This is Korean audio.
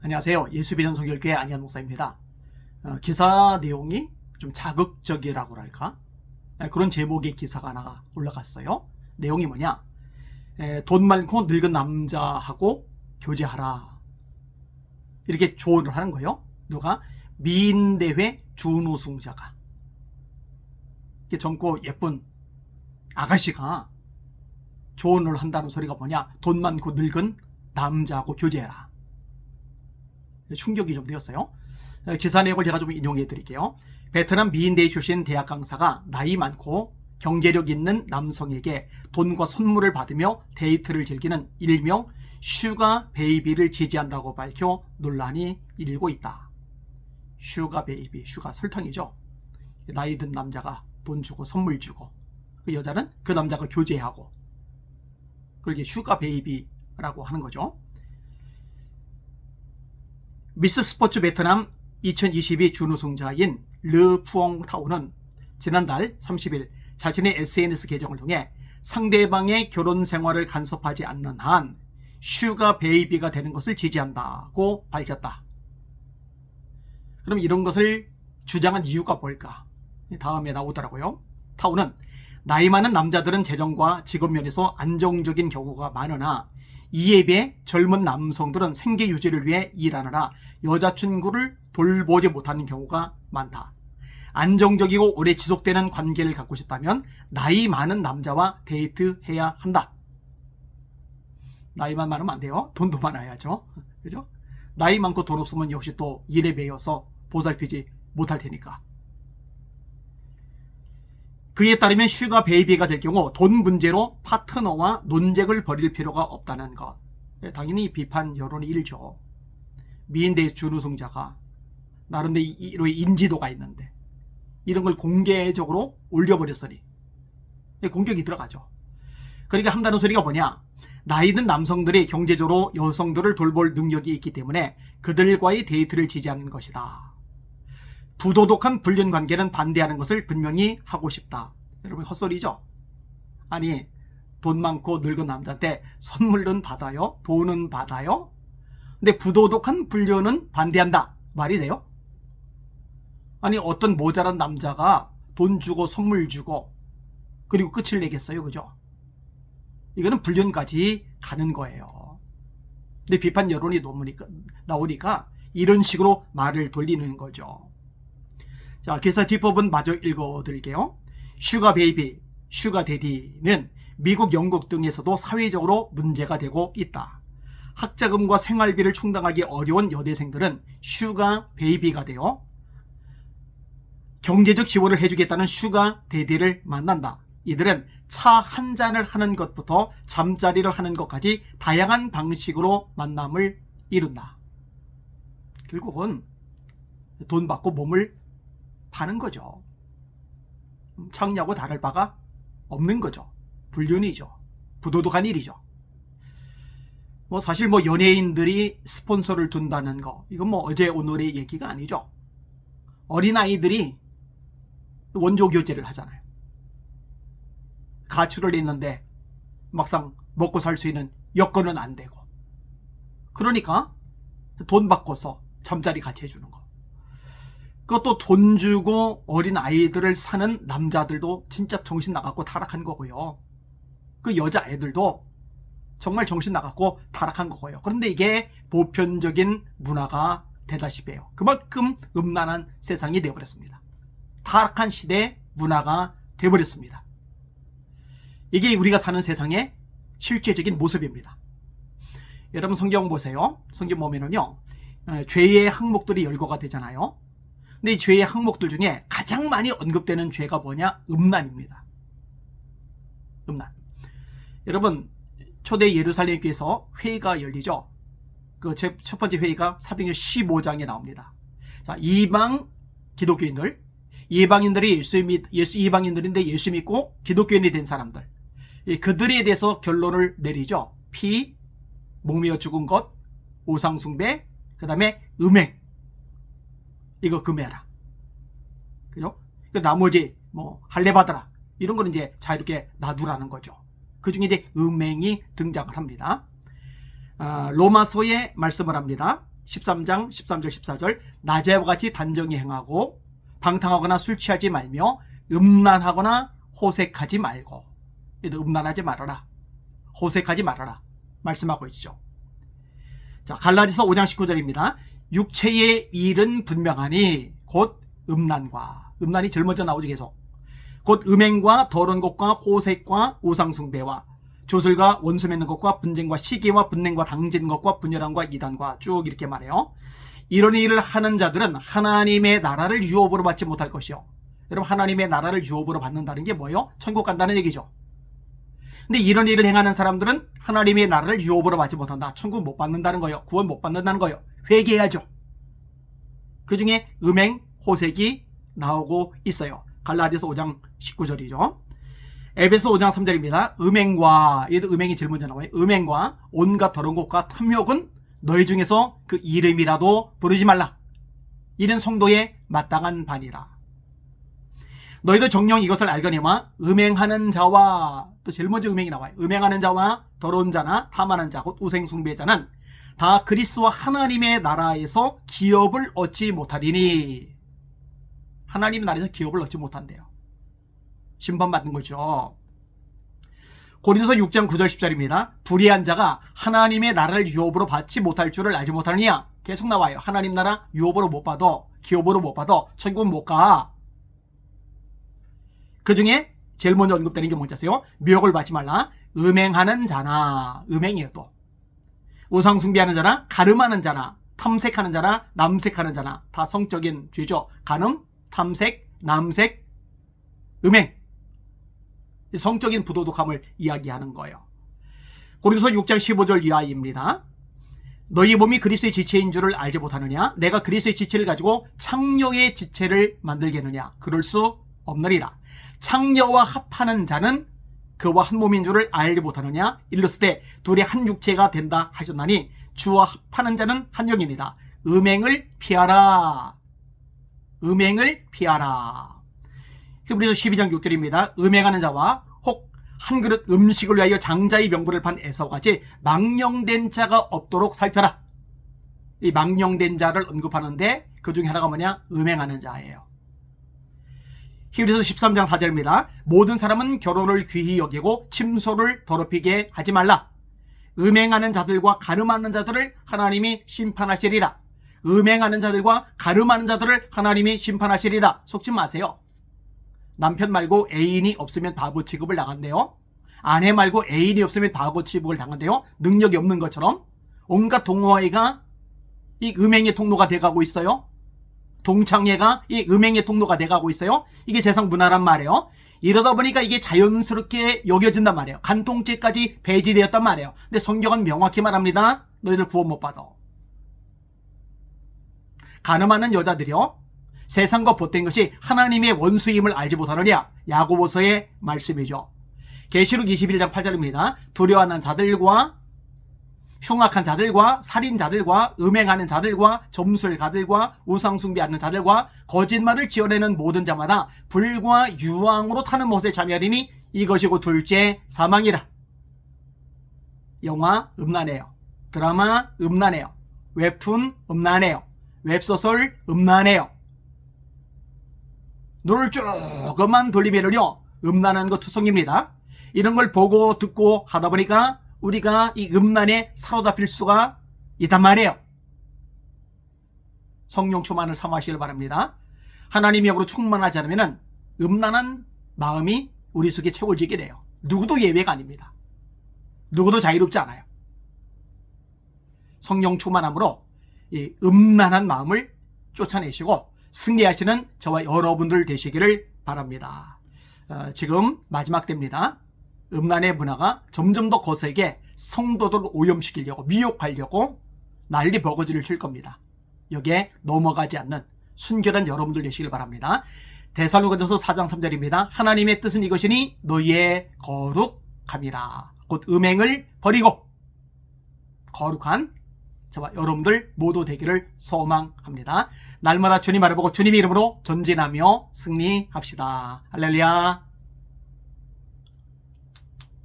안녕하세요. 예수비전 성결교회 안희한 목사입니다. 기사 내용이 좀 자극적이라고 할까? 그런 제목의 기사가 하나 올라갔어요. 내용이 뭐냐? 돈 많고 늙은 남자하고 교제하라. 이렇게 조언을 하는 거예요. 누가? 미인대회 준우승자가. 젊고 예쁜 아가씨가 조언을 한다는 소리가 뭐냐? 돈 많고 늙은 남자하고 교제해라. 충격이 좀 되었어요. 기사 내용을 제가 좀 인용해 드릴게요. 베트남 미인대회 출신 대학 강사가 나이 많고 경제력 있는 남성에게 돈과 선물을 받으며 데이트를 즐기는 일명 슈가 베이비를 지지한다고 밝혀 논란이 일고 있다. 슈가 베이비, 슈가 설탕이죠. 나이 든 남자가 돈 주고 선물 주고 그 여자는 그 남자가 교제하고 그게 슈가 베이비라고 하는 거죠. 미스 스포츠 베트남 2022 준우승자인 르 푸엉 타오는 지난달 30일 자신의 SNS 계정을 통해 상대방의 결혼 생활을 간섭하지 않는 한 슈가 베이비가 되는 것을 지지한다고 밝혔다. 그럼 이런 것을 주장한 이유가 뭘까? 다음에 나오더라고요. 타오는 나이 많은 남자들은 재정과 직업 면에서 안정적인 경우가 많으나 이에 비해 젊은 남성들은 생계 유지를 위해 일하느라 여자친구를 돌보지 못하는 경우가 많다. 안정적이고 오래 지속되는 관계를 갖고 싶다면 나이 많은 남자와 데이트해야 한다. 나이만 많으면 안 돼요. 돈도 많아야죠. 그죠? 나이 많고 돈 없으면 역시 또 일에 매여서 보살피지 못할 테니까. 그에 따르면 슈가 베이비가 될 경우 돈 문제로 파트너와 논쟁을 벌일 필요가 없다는 것. 당연히 비판 여론이 일죠. 미인대회 준우승자가 나름대로의 인지도가 있는데 이런 걸 공개적으로 올려버렸으니 공격이 들어가죠. 그러니까 한다는 소리가 뭐냐? 나이 든 남성들이 경제적으로 여성들을 돌볼 능력이 있기 때문에 그들과의 데이트를 지지하는 것이다. 부도덕한 불륜 관계는 반대하는 것을 분명히 하고 싶다. 여러분 헛소리죠? 아니 돈 많고 늙은 남자한테 선물은 받아요? 돈은 받아요? 근데 부도덕한 불륜은 반대한다. 말이 돼요? 아니 어떤 모자란 남자가 돈 주고 선물 주고 그리고 끝을 내겠어요? 그죠? 이거는 불륜까지 가는 거예요. 근데 비판 여론이 나오니까 이런 식으로 말을 돌리는 거죠. 자, 기사 뒷부분 마저 읽어드릴게요. 슈가 베이비, 슈가 데디는 미국, 영국 등에서도 사회적으로 문제가 되고 있다. 학자금과 생활비를 충당하기 어려운 여대생들은 슈가 베이비가 되어 경제적 지원을 해주겠다는 슈가 데디를 만난다. 이들은 차 한 잔을 하는 것부터 잠자리를 하는 것까지 다양한 방식으로 만남을 이룬다. 결국은 돈 받고 몸을 파는 거죠. 창녀하고 다를 바가 없는 거죠. 불륜이죠. 부도덕한 일이죠. 사실 연예인들이 스폰서를 둔다는 거 이건 어제 오늘의 얘기가 아니죠. 어린아이들이 원조 교제를 하잖아요. 가출을 했는데 막상 먹고 살 수 있는 여건은 안 되고 그러니까 돈 바꿔서 잠자리 같이 해주는 거. 그것도 돈 주고 어린 아이들을 사는 남자들도 진짜 정신 나갔고 타락한 거고요. 그 여자애들도 정말 정신 나갔고 타락한 거고요. 그런데 이게 보편적인 문화가 되다시피 해요. 그만큼 음란한 세상이 되어버렸습니다. 타락한 시대 문화가 되어버렸습니다. 이게 우리가 사는 세상의 실제적인 모습입니다. 여러분 성경 보세요. 성경 보면은요, 죄의 항목들이 열거가 되잖아요. 근데 이 죄의 항목들 중에 가장 많이 언급되는 죄가 뭐냐? 음란입니다. 음란. 여러분 초대 예루살렘 교회에서 회의가 열리죠. 그 첫 번째 회의가 사도행전 15장에 나옵니다. 자, 이방 기독교인들, 이방인들이 이방인들인데 예수 믿고 기독교인이 된 사람들, 그들에 대해서 결론을 내리죠. 피, 목매어 죽은 것, 우상숭배, 그 다음에 음행, 이거 금해라. 그죠? 나머지 할례 받아라. 이런 거는 이제 자유롭게 놔두라는 거죠. 그 중에 이제 음행이 등장을 합니다. 로마서에 말씀을 합니다. 13장 13절 14절 낮에와 같이 단정히 행하고 방탕하거나 술 취하지 말며 음란하거나 호색하지 말고, 음란하지 말아라, 호색하지 말아라 말씀하고 있죠. 자, 갈라디아서 5장 19절입니다. 육체의 일은 분명하니 곧 음란과, 음란이 제일 먼저 나오죠. 계속 곧 음행과 더러운 것과 호색과 우상숭배와 조술과 원수 맺는 것과 분쟁과 시기와 분냉과 당진 것과 분열함과 이단과 쭉 이렇게 말해요. 이런 일을 하는 자들은 하나님의 나라를 유업으로 받지 못할 것이요. 여러분, 하나님의 나라를 유업으로 받는다는 게 뭐예요? 천국 간다는 얘기죠. 근데 이런 일을 행하는 사람들은 하나님의 나라를 유업으로 받지 못한다. 천국 못 받는다는 거예요. 구원 못 받는다는 거예요. 회개해야죠. 그 중에 음행, 호색이 나오고 있어요. 갈라디아서 5장 19절이죠. 에베소 5장 3절입니다. 음행과, 얘도 음행이 제일 먼저 나와요. 음행과 온갖 더러운 것과 탐욕은 너희 중에서 그 이름이라도 부르지 말라. 이는 성도의 마땅한 반이라. 너희도 정녕 이것을 알거니와 음행하는 자와, 또 제일 먼저 음행이 나와요. 음행하는 자와 더러운 자나 탐하는 자, 곧 우생숭배자는 다 그리스도와 하나님의 나라에서 기업을 얻지 못하리니. 하나님의 나라에서 기업을 얻지 못한대요. 심판받는 거죠. 고린도서 6장 9절 10절입니다. 불의한 자가 하나님의 나라를 유업으로 받지 못할 줄을 알지 못하느냐. 계속 나와요. 하나님 나라 유업으로 못 받아, 기업으로 못 받아, 천국 못 가. 그 중에 제일 먼저 언급되는 게 뭔지 아세요? 미혹을 받지 말라. 음행하는 자나, 음행이에요 또. 우상숭배하는 자나, 가늠하는 자나, 탐색하는 자나, 남색하는 자나, 다 성적인 죄죠. 가늠, 탐색, 남색, 음행. 성적인 부도덕함을 이야기하는 거예요. 고린도서 6장 15절 이하입니다. 너희 몸이 그리스도의 지체인 줄을 알지 못하느냐? 내가 그리스도의 지체를 가지고 창녀의 지체를 만들겠느냐? 그럴 수 없느니라. 창녀와 합하는 자는 그와 한 몸인 줄을 알지 못하느냐? 일렀을 둘이 한 육체가 된다 하셨나니 주와 합하는 자는 한 영이니라. 음행을 피하라. 음행을 피하라. 히브리서 12장 6절입니다. 음행하는 자와 혹 한 그릇 음식을 위하여 장자의 명분을 판 에사오같이 망령된 자가 없도록 살펴라. 이 망령된 자를 언급하는데 그 중에 하나가 뭐냐? 음행하는 자예요. 히브리서 13장 4절입니다. 모든 사람은 결혼을 귀히 여기고 침소를 더럽히게 하지 말라. 음행하는 자들과 가늠하는 자들을 하나님이 심판하시리라. 음행하는 자들과 가늠하는 자들을 하나님이 심판하시리라. 속지 마세요. 남편 말고 애인이 없으면 바보 취급을 당한대요. 아내 말고 애인이 없으면 바보 취급을 당한대요. 능력이 없는 것처럼 온갖 동호회가 이 음행의 통로가 돼가고 있어요. 동창회가 이 음행의 통로가 돼가고 있어요. 이게 세상 문화란 말이에요. 이러다 보니까 이게 자연스럽게 여겨진단 말이에요. 간통죄까지 배제되었단 말이에요. 근데 성경은 명확히 말합니다. 너희들 구원 못 받아. 가늠하는 여자들이요, 세상과 보탠 것이 하나님의 원수임을 알지 못하느냐. 야고보서의 말씀이죠. 계시록 21장 8절입니다. 두려워하는 자들과 흉악한 자들과 살인자들과 음행하는 자들과 점술가들과 우상숭배하는 자들과 거짓말을 지어내는 모든 자마다 불과 유황으로 타는 못에 참여하리니 이것이 곧 둘째 사망이라. 영화 음란해요. 드라마 음란해요. 웹툰 음란해요. 웹소설 음란해요. 눈을 조금만 돌리면요, 음란한 거 투성입니다. 이런 걸 보고 듣고 하다 보니까 우리가 이 음란에 사로잡힐 수가 있단 말이에요. 성령 충만을 삼으시길 바랍니다. 하나님의 영으로 충만하지 않으면 음란한 마음이 우리 속에 채워지게 돼요. 누구도 예외가 아닙니다. 누구도 자유롭지 않아요. 성령 충만함으로 이 음란한 마음을 쫓아내시고 승리하시는 저와 여러분들 되시기를 바랍니다. 지금 마지막 때입니다. 음란의 문화가 점점 더 거세게 성도들을 오염시키려고, 미혹하려고 난리 버거지를 칠 겁니다. 여기에 넘어가지 않는 순결한 여러분들 되시길 바랍니다. 데살로니가전서 4장 3절입니다. 하나님의 뜻은 이것이니 너희의 거룩함이라. 곧 음행을 버리고 거룩한 저와 여러분들 모두 되기를 소망합니다. 날마다 주님 알아보고 주님의 이름으로 전진하며 승리합시다. 할렐루야.